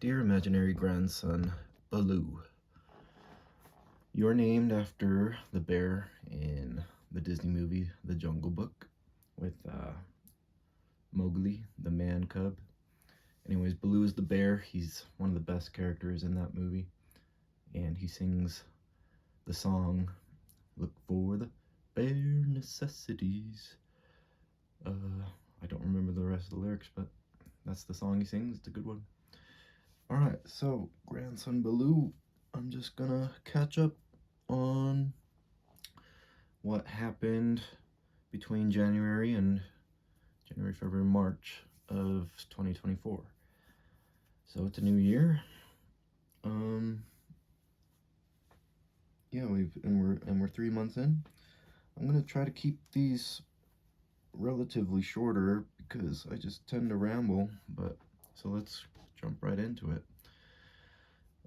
Dear imaginary grandson, Baloo, you're named after the bear in the Disney movie The Jungle Book with Mowgli, the man cub. Anyways, Baloo is the bear. He's one of the best characters in that movie. And he sings the song, Look for the bare necessities. I don't remember the rest of the lyrics, but that's the song he sings. It's a good one. Alright, so grandson Baloo, I'm just gonna catch up on what happened between January, February, March of 2024. So it's a new year. Yeah, we're 3 months in. I'm gonna try to keep these relatively shorter because I just tend to ramble, but so let's jump right into it.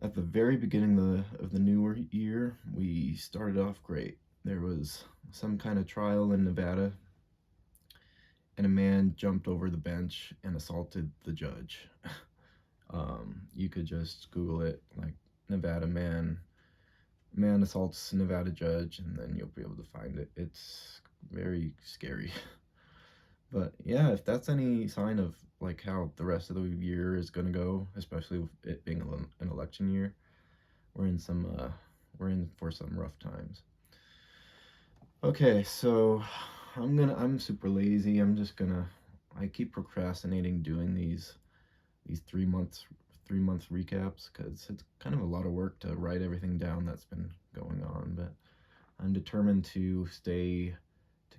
At the very beginning of the new year, we started off great. There was some kind of trial in Nevada, and a man jumped over the bench and assaulted the judge. You could just Google it, like Nevada man assaults Nevada judge, and then you'll be able to find it. It's very scary. But yeah, if that's any sign of like how the rest of the year is gonna go, especially with it being an election year, we're in for some rough times. Okay, so I'm super lazy. I keep procrastinating doing these 3 month recaps because it's kind of a lot of work to write everything down that's been going on, but I'm determined to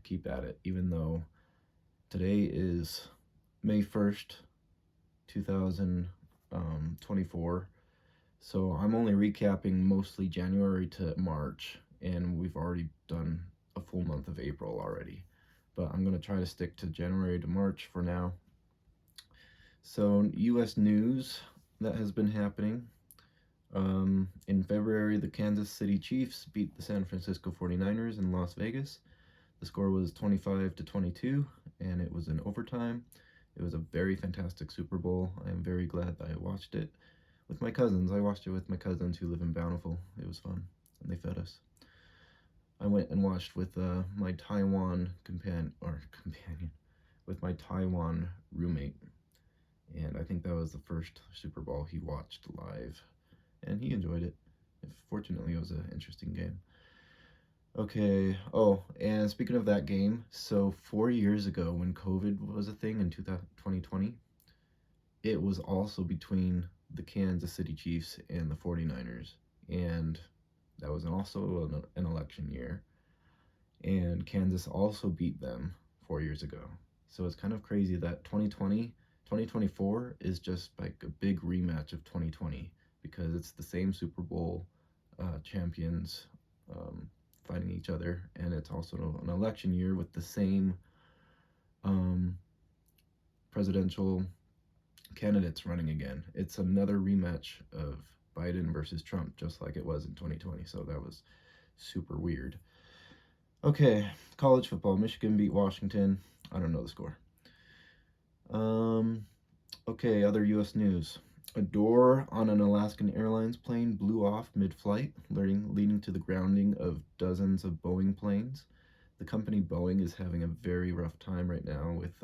keep at it, even though today is May 1st, 2024. So I'm only recapping mostly January to March, and we've already done a full month of April already. But I'm going to try to stick to January to March for now. So U.S. news that has been happening. In February, the Kansas City Chiefs beat the San Francisco 49ers in Las Vegas. The score was 25-22, and it was in overtime. It was a very fantastic Super Bowl. I am very glad that I watched it with my cousins. I watched it with my cousins who live in Bountiful. It was fun, and they fed us. I went and watched with my Taiwan companion, with my Taiwan roommate, and I think that was the first Super Bowl he watched live, and he enjoyed it. Fortunately, it was an interesting game. Okay, oh, and speaking of that game, so 4 years ago when COVID was a thing in 2020, it was also between the Kansas City Chiefs and the 49ers, and that was also an election year, and Kansas also beat them 4 years ago. So it's kind of crazy that 2024 is just like a big rematch of 2020 because it's the same Super Bowl champions fighting each other, and it's also an election year with the same presidential candidates running again. It's another rematch of Biden versus Trump, just like it was in 2020. So that was super weird. Okay, college football. Michigan beat Washington. I don't know the score. Okay, other U.S. news. A door on an Alaskan Airlines plane blew off mid-flight, leading to the grounding of dozens of Boeing planes. The company Boeing is having a very rough time right now with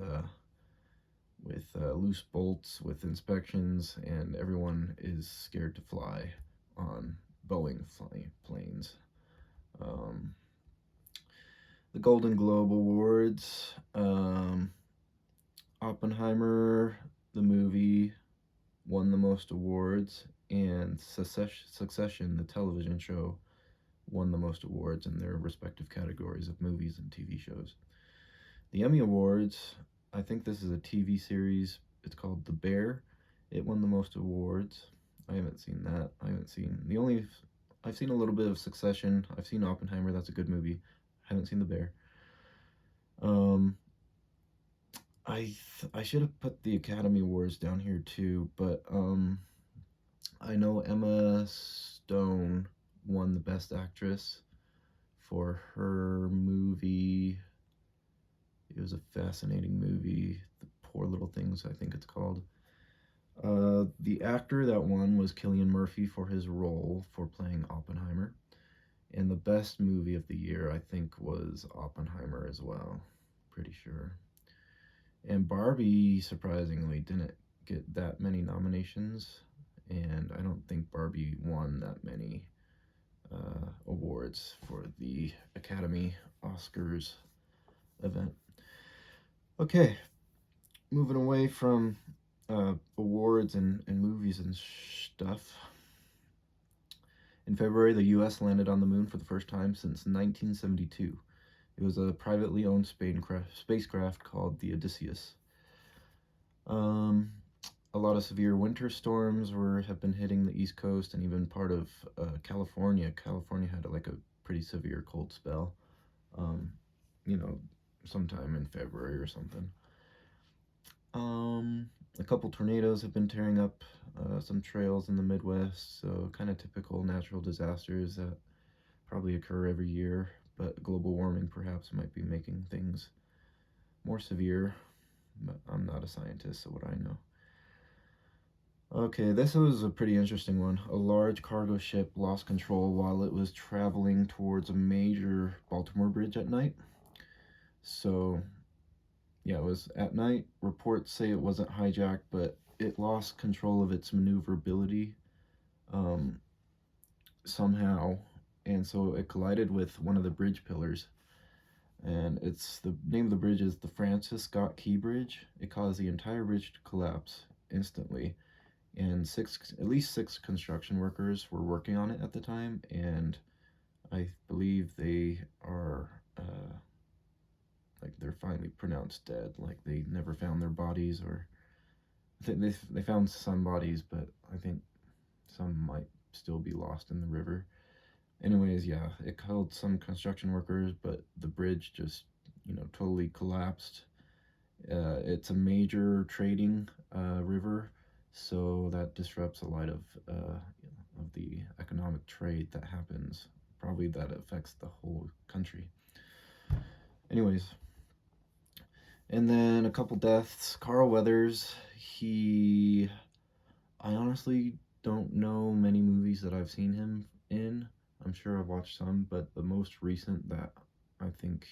loose bolts, with inspections, and everyone is scared to fly on Boeing planes. The Golden Globe Awards. Oppenheimer, the movie, won the most awards, and Succession, the television show, won the most awards in their respective categories of movies and TV shows. The Emmy Awards, I think this is a TV series. It's called The Bear. It won the most awards. I haven't seen that. I've seen a little bit of Succession. I've seen Oppenheimer. That's a good movie. I haven't seen The Bear. I should have put the Academy Awards down here too, but I know Emma Stone won the Best Actress for her movie. It was a fascinating movie, The Poor Little Things, I think it's called. The actor that won was Cillian Murphy for his role for playing Oppenheimer. And the best movie of the year, I think, was Oppenheimer as well. Pretty sure. And Barbie, surprisingly, didn't get that many nominations. And I don't think Barbie won that many awards for the Academy Oscars event. Okay, moving away from awards and movies and stuff. In February, the U.S. landed on the moon for the first time since 1972. It was a privately owned spacecraft called the Odysseus. Um, a lot of severe winter storms have been hitting the East Coast and even part of California. California had like a pretty severe cold spell. Um, you know, sometime in February or something. A couple tornadoes have been tearing up some trails in the Midwest, so kind of typical natural disasters that probably occur every year, but global warming perhaps might be making things more severe, but I'm not a scientist, so what do I know? Okay, this was a pretty interesting one. A large cargo ship lost control while it was traveling towards a major Baltimore bridge at night. So, yeah, it was at night. Reports say it wasn't hijacked, but it lost control of its maneuverability um, somehow, and so it collided with one of the bridge pillars. And it's the name of the bridge is the Francis Scott Key Bridge. It caused the entire bridge to collapse instantly, and at least six construction workers were working on it at the time, and I believe they are like they're finally pronounced dead. Like they never found their bodies, or they found some bodies, but I think some might still be lost in the river. Anyways, yeah, it killed some construction workers, but the bridge just totally collapsed. It's a major trading river, so that disrupts a lot of the economic trade that happens. Probably that affects the whole country. Anyways, and then a couple deaths. Carl Weathers, I honestly don't know many movies that I've seen him in. I'm sure I've watched some, but the most recent that I think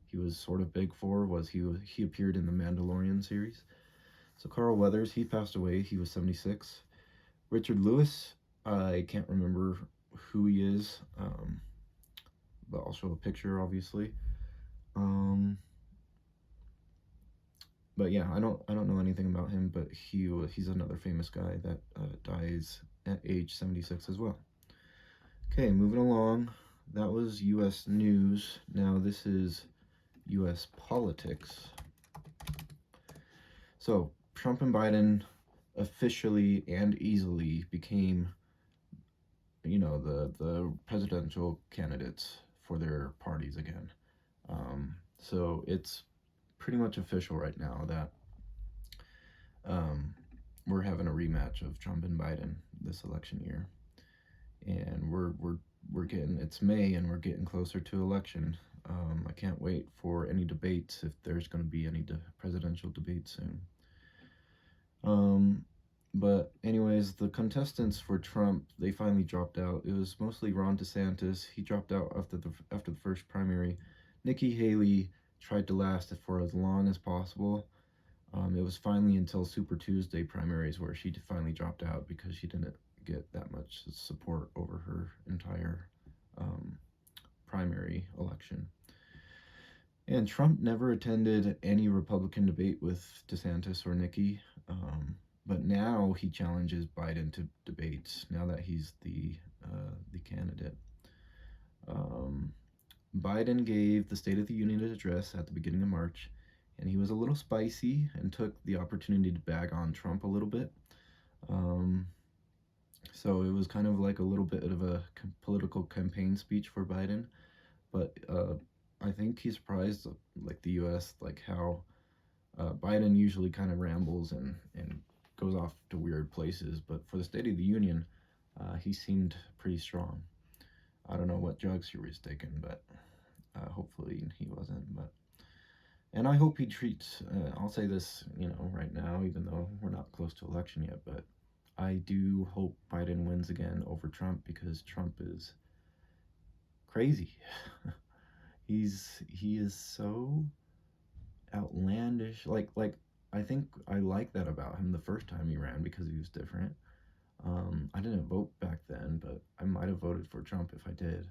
he was sort of big for was he appeared in the Mandalorian series. So Carl Weathers, he passed away. He was 76. Richard Lewis, I can't remember who he is, but I'll show a picture, obviously. Um, but yeah, I don't know anything about him, but he's another famous guy that dies at age 76 as well. Okay, moving along. That was U.S. news. Now this is U.S. politics. So Trump and Biden officially and easily became, the presidential candidates for their parties again. So it's pretty much official right now that um, we're having a rematch of Trump and Biden this election year, and we're getting it's May and we're getting closer to election. I can't wait for any debates if there's going to be any presidential debates soon. But anyways, the contestants for Trump, they finally dropped out. It was mostly Ron DeSantis. He dropped out after the first primary. Nikki Haley tried to last for as long as possible. It was finally until Super Tuesday primaries where she finally dropped out because she didn't get that much support over her entire primary election. And Trump never attended any Republican debate with DeSantis or Nikki. But now he challenges Biden to debates now that he's the candidate. Um, Biden gave the State of the Union address at the beginning of March, and he was a little spicy and took the opportunity to bag on Trump a little bit. Um, so it was kind of like a little bit of a political campaign speech for Biden, but I think he surprised like the U.S. like how Biden usually kind of rambles and goes off to weird places, but for the State of the Union, he seemed pretty strong. I don't know what drugs he was taking, but hopefully he wasn't. But And I hope he treats, I'll say this, right now, even though we're not close to election yet, but I do hope Biden wins again over Trump because Trump is crazy. He is so outlandish. Like I think I like that about him the first time he ran because he was different. I didn't vote back then, but I might have voted for Trump if I did.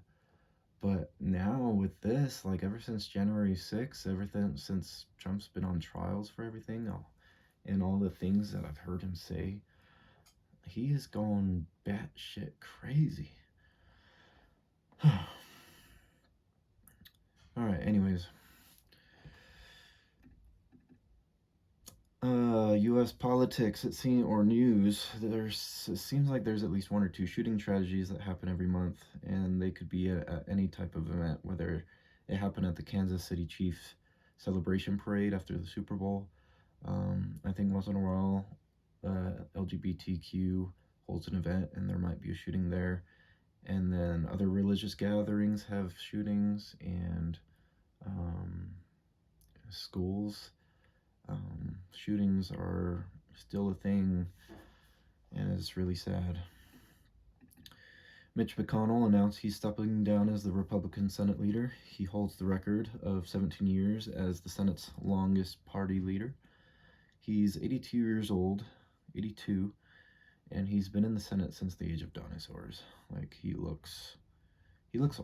But now with this, like ever since January 6th, everything since Trump's been on trials for everything, and all the things that I've heard him say, he is going batshit crazy. All right. Anyways, U.S. politics. Or news. It seems like there's at least one or two shooting tragedies that happen every month, and they could be at any type of event, whether it happened at the Kansas City Chiefs celebration parade after the Super Bowl. I think once in a while, LGBTQ holds an event, and there might be a shooting there. And then other religious gatherings have shootings, and um, schools. Shootings are still a thing, and it's really sad. Mitch McConnell announced he's stepping down as the Republican Senate leader. He holds the record of 17 years as the Senate's longest party leader. He's 82 years old, 82, and he's been in the Senate since the age of dinosaurs. Like he looks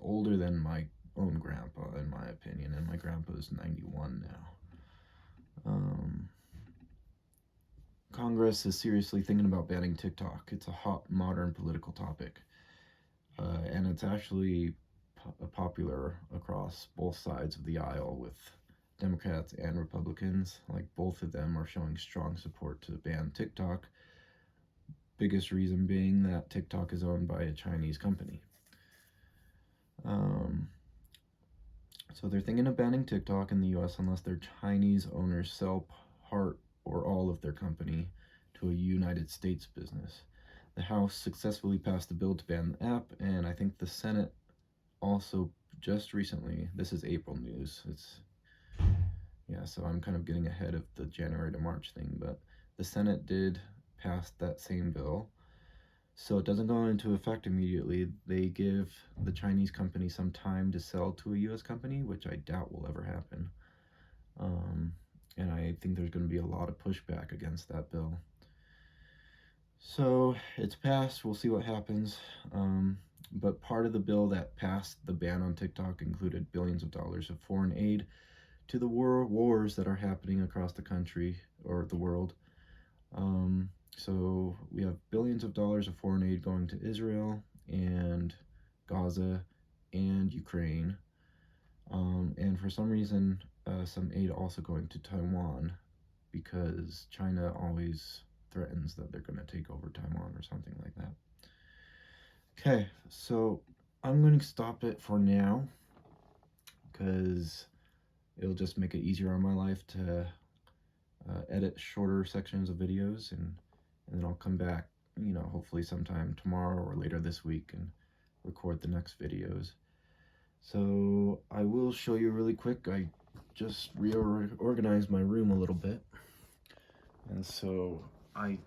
older than my own grandpa, in my opinion, and my grandpa is 91 now. Congress is seriously thinking about banning TikTok. It's a hot modern political topic, and it's actually popular across both sides of the aisle with Democrats and Republicans. Like both of them are showing strong support to ban TikTok. Biggest reason being that TikTok is owned by a Chinese company. So they're thinking of banning TikTok in the U.S. unless their Chinese owners sell part or all of their company to a United States business. The House successfully passed a bill to ban the app, and I think the Senate also just recently, this is April news, so I'm kind of getting ahead of the January to March thing, but the Senate did pass that same bill. So it doesn't go into effect immediately. They give the Chinese company some time to sell to a U.S. company, which I doubt will ever happen. And I think there's going to be a lot of pushback against that bill. So it's passed. We'll see what happens. But part of the bill that passed the ban on TikTok included billions of dollars of foreign aid to the wars that are happening across the country or the world. So we have billions of dollars of foreign aid going to Israel and Gaza and Ukraine. And for some reason, some aid also going to Taiwan because China always threatens that they're going to take over Taiwan or something like that. Okay, so I'm going to stop it for now because it'll just make it easier on my life to edit shorter sections of videos, and then I'll come back, hopefully sometime tomorrow or later this week and record the next videos. So I will show you really quick. I just reorganized my room a little bit, and so I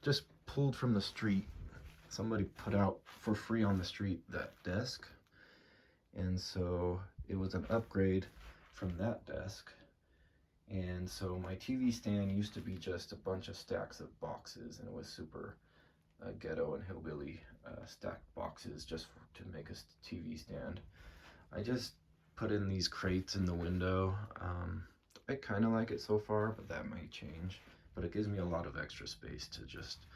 just pulled from the street. Somebody put out for free on the street that desk, and so it was an upgrade from that desk. And so my TV stand used to be just a bunch of stacks of boxes, and it was super ghetto and hillbilly stacked boxes just to make a TV stand. I just put in these crates in the window. I kind of like it so far, but that might change. But it gives me a lot of extra space to just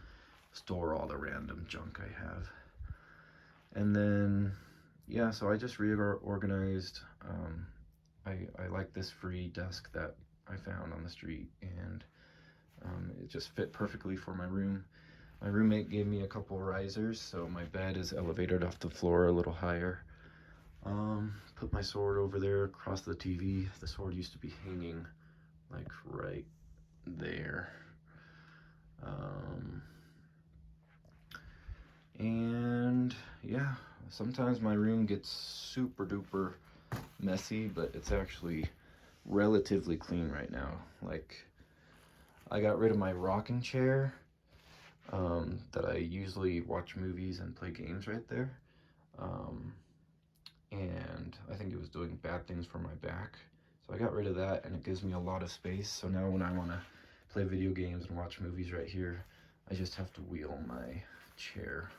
store all the random junk I have. And then, so I just reorganized. I like this free desk that I found on the street, and it just fit perfectly for my room. My roommate gave me a couple risers, so my bed is elevated off the floor a little higher. Put my sword over there across the TV. The sword used to be hanging like right there. And sometimes my room gets super duper messy, but it's actually relatively clean right now. Like, I got rid of my rocking chair that I usually watch movies and play games right there. Um, and I think it was doing bad things for my back. So I got rid of that, and it gives me a lot of space. So now when I want to play video games and watch movies right here, I just have to wheel my chair,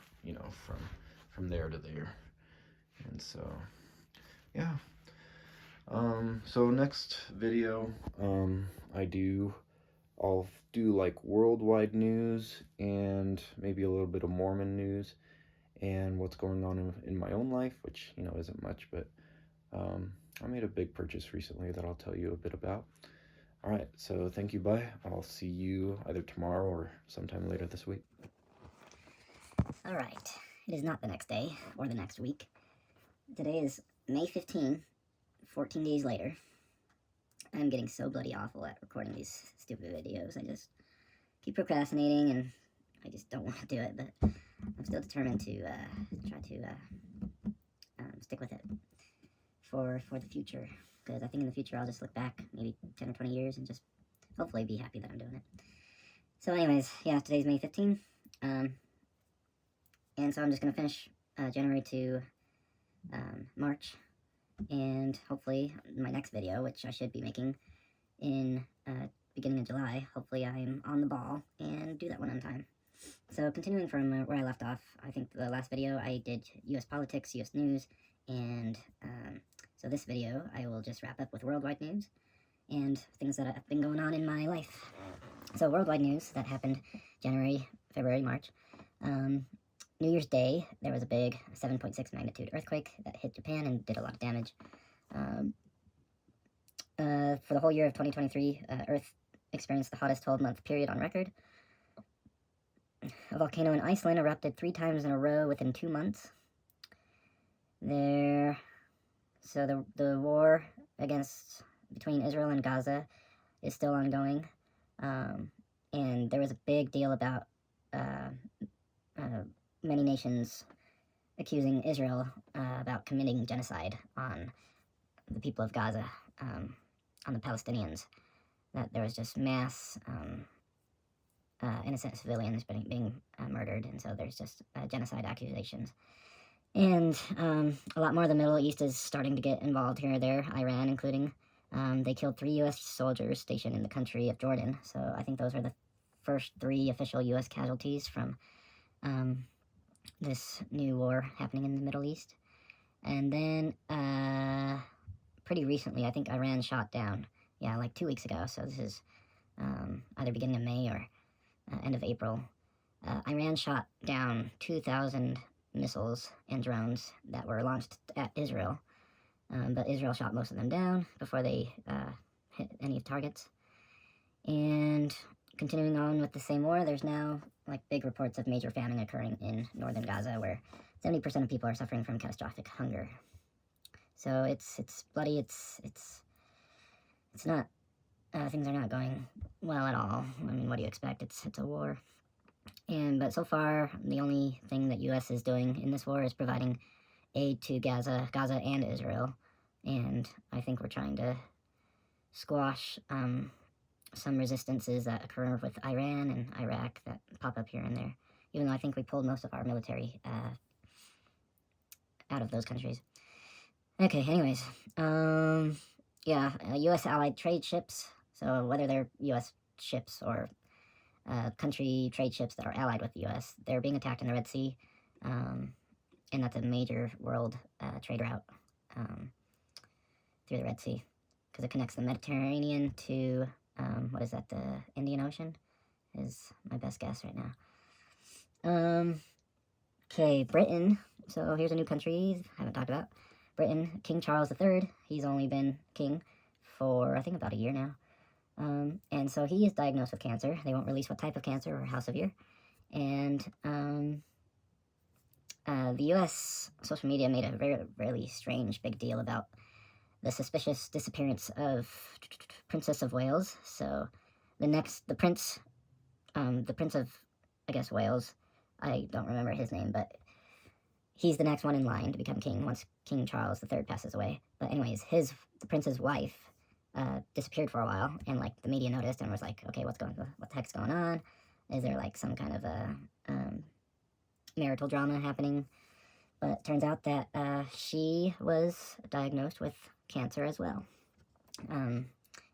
from there to there. And so, yeah. So next video, I'll do like worldwide news and maybe a little bit of Mormon news and what's going on in my own life, which, isn't much, but I made a big purchase recently that I'll tell you a bit about. All right, so thank you, bye. I'll see you either tomorrow or sometime later this week. All right, it is not the next day or the next week. Today is May 15, 14 days later. I'm getting so bloody awful at recording these stupid videos. I just keep procrastinating and I just don't want to do it, but I'm still determined to try to stick with it for the future, because I think in the future I'll just look back maybe 10 or 20 years and just hopefully be happy that I'm doing it. So anyways, yeah, today's May 15, and so I'm just going to finish January to March, and hopefully my next video, which I should be making in beginning of July, hopefully I'm on the ball and do that one on time. So continuing from where I left off, I think the last video I did U.S. politics, U.S. news, and so this video I will just wrap up with worldwide news and things that have been going on in my life. So worldwide news that happened January, February, March. New Year's Day, there was a big 7.6 magnitude earthquake that hit Japan and did a lot of damage. For the whole year of 2023, Earth experienced the hottest 12-month period on record. A volcano in Iceland erupted 3 times in a row within 2 months. So the war between Israel and Gaza is still ongoing, and there was a big deal about many nations accusing Israel about committing genocide on the people of Gaza, on the Palestinians, that there was just mass innocent civilians being murdered, and so there's just genocide accusations. And a lot more of the Middle East is starting to get involved here or there, Iran including. They killed 3 U.S. soldiers stationed in the country of Jordan, so I think those are the first 3 official U.S. casualties from this new war happening in the Middle East. And then pretty recently, I think Iran shot down, like 2 weeks ago, so this is either beginning of May or end of April. Iran shot down 2,000 missiles and drones that were launched at Israel, but Israel shot most of them down before they hit any targets. And continuing on with the same war, there's now big reports of major famine occurring in northern Gaza, where 70% of people are suffering from catastrophic hunger. So it's bloody. It's not. Things are not going well at all. I mean, what do you expect? It's a war. But so far, the only thing that U.S. is doing in this war is providing aid to Gaza and Israel. And I think we're trying to squash some resistances that occur with Iran and Iraq that pop up here and there, even though I think we pulled most of our military out of those countries. Okay, anyways, U.S. allied trade ships, so whether they're U.S. ships or country trade ships that are allied with the U.S., they're being attacked in the Red Sea, and that's a major world trade route through the Red Sea, because it connects the Mediterranean to, the Indian Ocean, is my best guess right now. Okay, Britain, so here's a new country I haven't talked about. Britain, King Charles III, he's only been king for, I think, about a year now. And so he is diagnosed with cancer. They won't release what type of cancer or how severe. And the U.S. social media made a very, really strange big deal about the suspicious disappearance of Princess of Wales. So the Prince of, I guess, Wales, I don't remember his name, but he's the next one in line to become king once King Charles III passes away. But anyways, the prince's wife disappeared for a while, and like the media noticed and was like, okay, what the heck's going on? Is there like some kind of a marital drama happening? But it turns out that she was diagnosed with cancer as well. Um,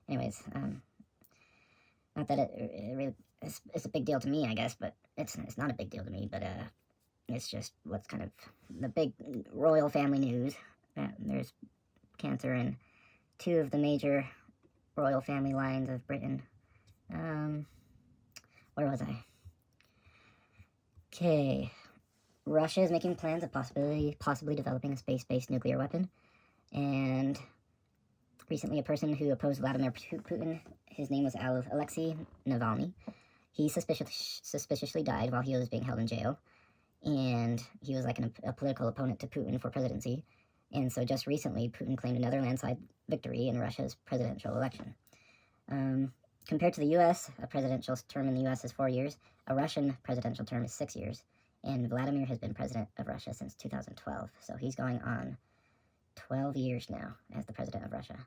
anyways, not that it really it's a big deal to me, I guess, but it's not a big deal to me. But it's just what's kind of the big royal family news. There's cancer in two of the major royal family lines of Britain. Where was I? Okay. Russia is making plans of possibly developing a space-based nuclear weapon. And recently a person who opposed Vladimir Putin, his name was Alexei Navalny, he suspiciously died while he was being held in jail. And he was like a political opponent to Putin for presidency. And so just recently, Putin claimed another landslide victory in Russia's presidential election. Compared to the U.S., a presidential term in the U.S. is 4 years. A Russian presidential term is 6 years. And Vladimir has been president of Russia since 2012. So he's going on 12 years now as the president of Russia.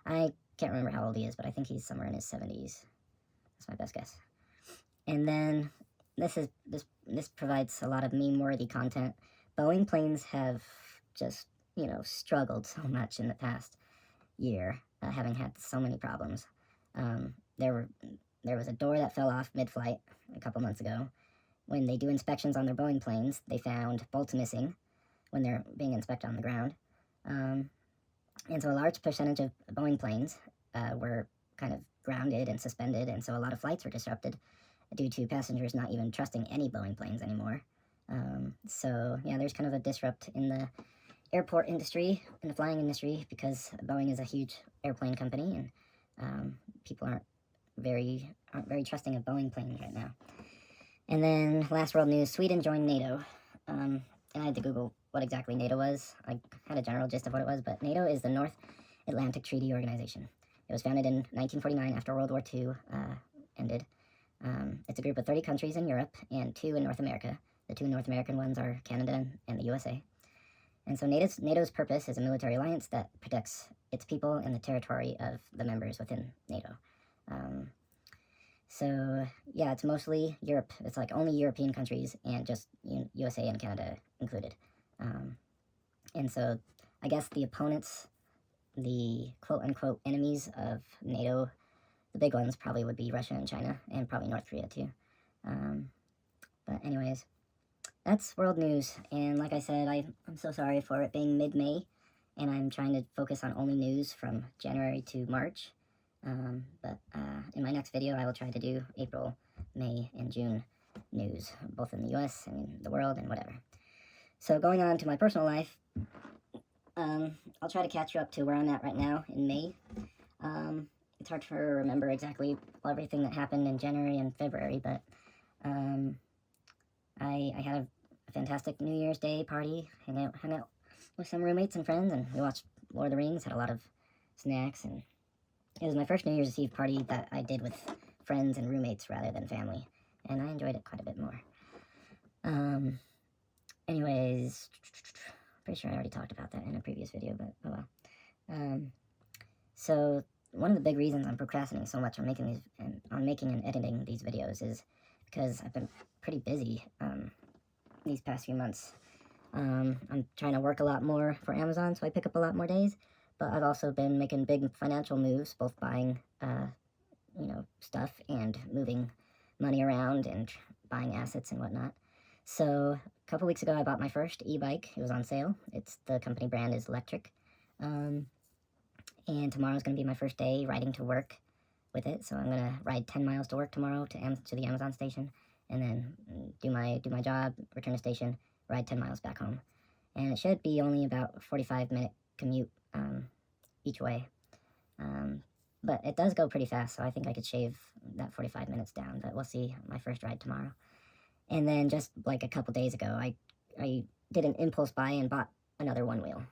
I can't remember how old he is, but I think he's somewhere in his 70s. That's my best guess. And then this provides a lot of meme-worthy content. Boeing planes have just, struggled so much in the past year, having had so many problems. There was a door that fell off mid-flight a couple months ago. When they do inspections on their Boeing planes, they found bolts missing when they're being inspected on the ground. And so a large percentage of Boeing planes were kind of grounded and suspended, and so a lot of flights were disrupted due to passengers not even trusting any Boeing planes anymore. So yeah, there's kind of a disrupt in the airport industry, in the flying industry, because Boeing is a huge airplane company, and people aren't very trusting of Boeing planes right now. And then last world news, Sweden joined NATO. And I had to Google what exactly NATO was. I had a general gist of what it was, but NATO is the North Atlantic Treaty Organization. It was founded in 1949 after World War II ended. It's a group of 30 countries in Europe and 2 in North America. The 2 North American ones are Canada and the USA. And so NATO's purpose is a military alliance that protects its people and the territory of the members within NATO. So yeah, it's mostly Europe. It's like only European countries and just USA and Canada included. And so I guess the opponents, the quote-unquote enemies of NATO, the big ones probably would be Russia and China, and probably North Korea too. But anyways, that's world news. And like I said, I'm so sorry for it being mid-May, and I'm trying to focus on only news from January to March. But in my next video, I will try to do April, May, and June news, both in the US and the world and whatever. So going on to my personal life, I'll try to catch you up to where I'm at right now in May. It's hard to remember exactly everything that happened in January and February, but I had a fantastic New Year's Day party, hung out with some roommates and friends, and we watched Lord of the Rings, had a lot of snacks, and it was my first New Year's Eve party that I did with friends and roommates rather than family, and I enjoyed it quite a bit more. Anyways, pretty sure I already talked about that in a previous video, but oh well. So one of the big reasons I'm procrastinating so much on making and editing these videos is because I've been pretty busy these past few months. I'm trying to work a lot more for Amazon, so I pick up a lot more days. But I've also been making big financial moves, both buying, stuff and moving money around and buying assets and whatnot. So a couple weeks ago, I bought my first e-bike. It was on sale. The company brand is Electric. And tomorrow's going to be my first day riding to work with it. So I'm going to ride 10 miles to work tomorrow to the Amazon station, and then do my job, return to station, ride 10 miles back home. And it should be only about a 45-minute commute each way. But it does go pretty fast, so I think I could shave that 45 minutes down, but we'll see my first ride tomorrow. And then just like a couple days ago, I did an impulse buy and bought another Onewheel.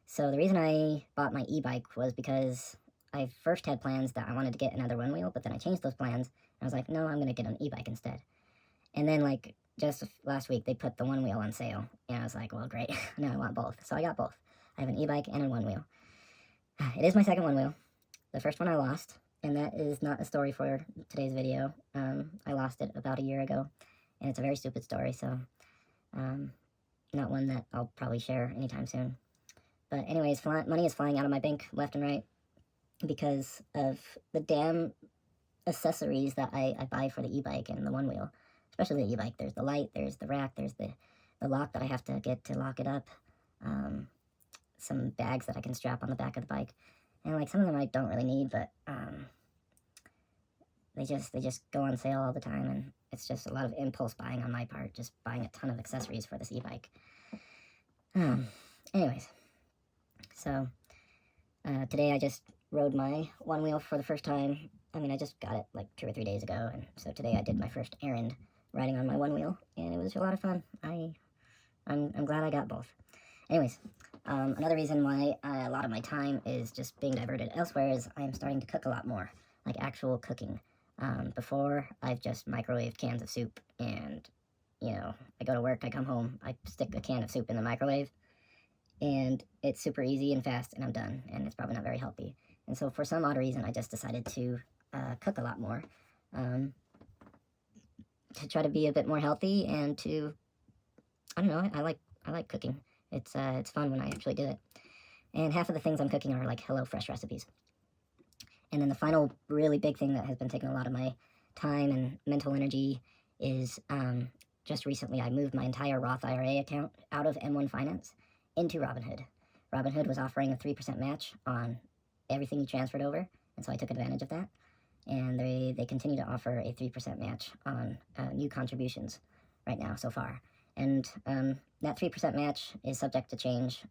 So the reason I bought my e-bike was because I first had plans that I wanted to get another Onewheel, but then I changed those plans, and I was like, no, I'm going to get an e-bike instead. And then just last week, they put the Onewheel on sale, and I was like, well, great, now I want both. So I got both. I have an e-bike and a Onewheel. It is my second Onewheel. The first one I lost, and that is not a story for today's video. I lost it about a year ago, and it's a very stupid story, so not one that I'll probably share anytime soon. But anyways, money is flying out of my bank left and right because of the damn accessories that I buy for the e-bike and the Onewheel. Especially the e-bike. There's the light, there's the rack, there's the lock that I have to get to lock it up. Some bags that I can strap on the back of the bike. And like some of them I don't really need, but they just go on sale all the time, and it's just a lot of impulse buying on my part, just buying a ton of accessories for this e-bike. Anyways, so today I just rode my Onewheel for the first time. I mean, I just got it like 2 or 3 days ago, and so today I did my first errand riding on my Onewheel, and it was a lot of fun. I'm glad I got both. Anyways, another reason why a lot of my time is just being diverted elsewhere is I'm starting to cook a lot more, like actual cooking. Before, I've just microwaved cans of soup, and, you know, I go to work, I come home, I stick a can of soup in the microwave, and it's super easy and fast, and I'm done, and it's probably not very healthy. And so for some odd reason, I just decided to cook a lot more, to try to be a bit more healthy, and to, I don't know, I like cooking. It's fun when I actually do it. And half of the things I'm cooking are like HelloFresh recipes. And then the final really big thing that has been taking a lot of my time and mental energy is just recently I moved my entire Roth IRA account out of M1 Finance into Robinhood. Robinhood was offering a 3% match on everything you transferred over, and so I took advantage of that. And they continue to offer a 3% match on new contributions right now so far. And that 3% match is subject to change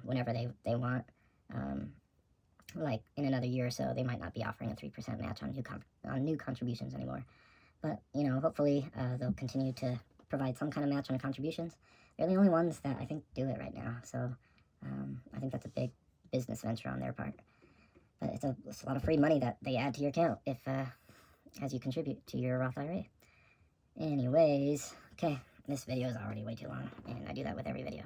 whenever they want. Like in another year or so, they might not be offering a 3% match on new contributions anymore. But, you know, hopefully they'll continue to provide some kind of match on contributions. They're the only ones that I think do it right now. So I think that's a big business venture on their part. But it's a lot of free money that they add to your account if as you contribute to your Roth IRA. Anyways, okay, this video is already way too long, and I do that with every video.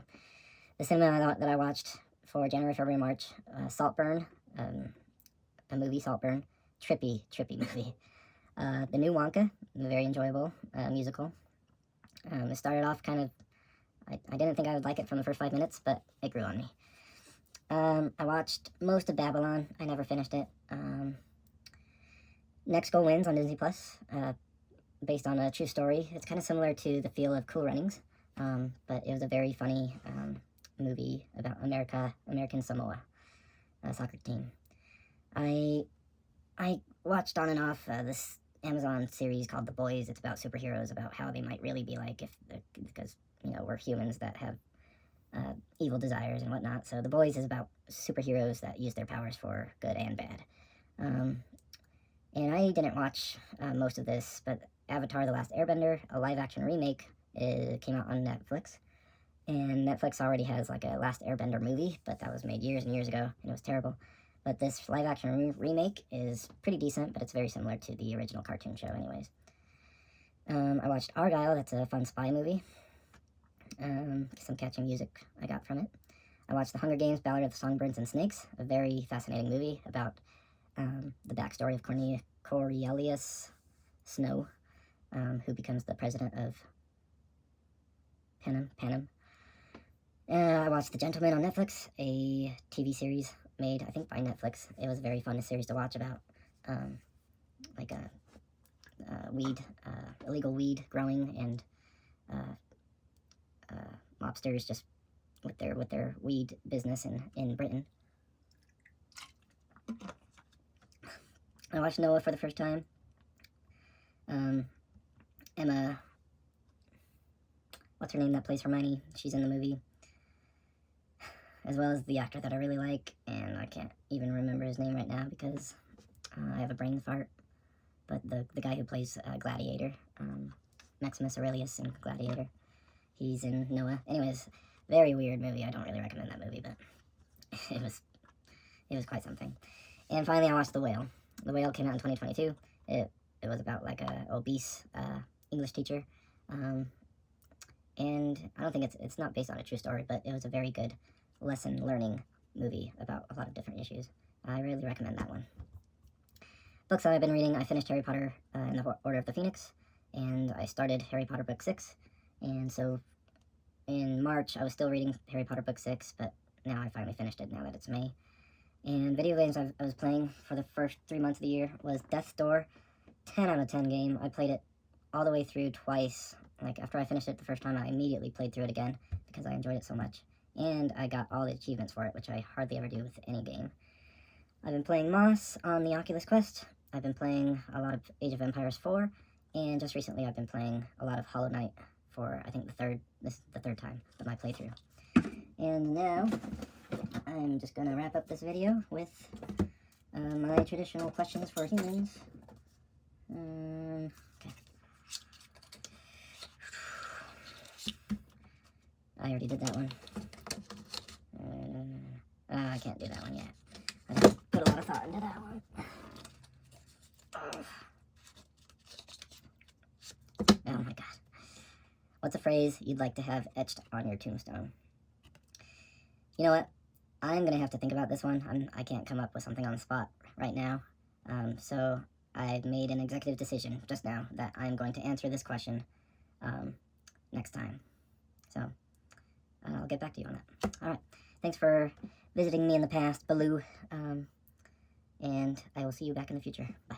The cinema that I watched for January, February, March, Saltburn, a movie, Saltburn, trippy movie. The new Wonka, very enjoyable musical. It started off kind of, I didn't think I would like it from the first 5 minutes, but it grew on me. I watched most of Babylon. I never finished it. Next Goal Wins on Disney Plus, based on a true story. It's kind of similar to the feel of Cool Runnings, but it was a very funny movie about American Samoa soccer team. I watched on and off this Amazon series called The Boys. It's about superheroes, about how they might really be like because, you know, we're humans that have evil desires and whatnot. So The Boys is about superheroes that use their powers for good and bad. And I didn't watch most of this, but Avatar: The Last Airbender, a live-action remake, came out on Netflix. And Netflix already has like a Last Airbender movie, but that was made years and years ago, and it was terrible. But this live-action remake is pretty decent, but it's very similar to the original cartoon show anyways. I watched Argyle. That's a fun spy movie. Some catchy music I got from it. I watched The Hunger Games: Ballad of the Songbirds and Snakes, a very fascinating movie about the backstory of Coriolanus Snow, who becomes the president of Panem. I watched The Gentleman on Netflix, a TV series made, I think, by Netflix. It was a very fun series to watch about, like illegal weed growing, and mobsters just with their weed business in Britain. I watched Noah for the first time. Emma, what's her name that plays Hermione? She's in the movie. As well as the actor that I really like, and I can't even remember his name right now because I have a brain fart. But the guy who plays Gladiator, Maximus Aurelius in Gladiator, he's in Noah. Anyways, very weird movie. I don't really recommend that movie, but it was quite something. And finally, I watched The Whale. The Whale came out in 2022. It was about like a obese English teacher, and I don't think it's not based on a true story, but it was a very good lesson learning movie about a lot of different issues. I really recommend that one. books that I've been reading, I finished Harry Potter in the Order of the Phoenix, and I started Harry Potter book 6, and so in March I was still reading Harry Potter book 6, but now I finally finished it now that it's May. And video games I was playing for the first 3 months of the year was Death's Door. 10 out of 10 game. I played it all the way through twice. Like, after I finished it the first time, I immediately played through it again because I enjoyed it so much. And I got all the achievements for it, which I hardly ever do with any game. I've been playing Moss on the Oculus Quest. I've been playing a lot of Age of Empires 4. And just recently I've been playing a lot of Hollow Knight for, I think, this is the third time of my playthrough. And now, I'm just going to wrap up this video with my traditional questions for humans. Okay. I already did that one. I can't do that one yet. I didn't put a lot of thought into that one. Oh my god. What's a phrase you'd like to have etched on your tombstone? You know what? I'm going to have to think about this one. I can't come up with something on the spot right now. So I've made an executive decision just now that I'm going to answer this question next time. So I'll get back to you on that. All right. Thanks for visiting me in the past, Baloo. And I will see you back in the future. Bye.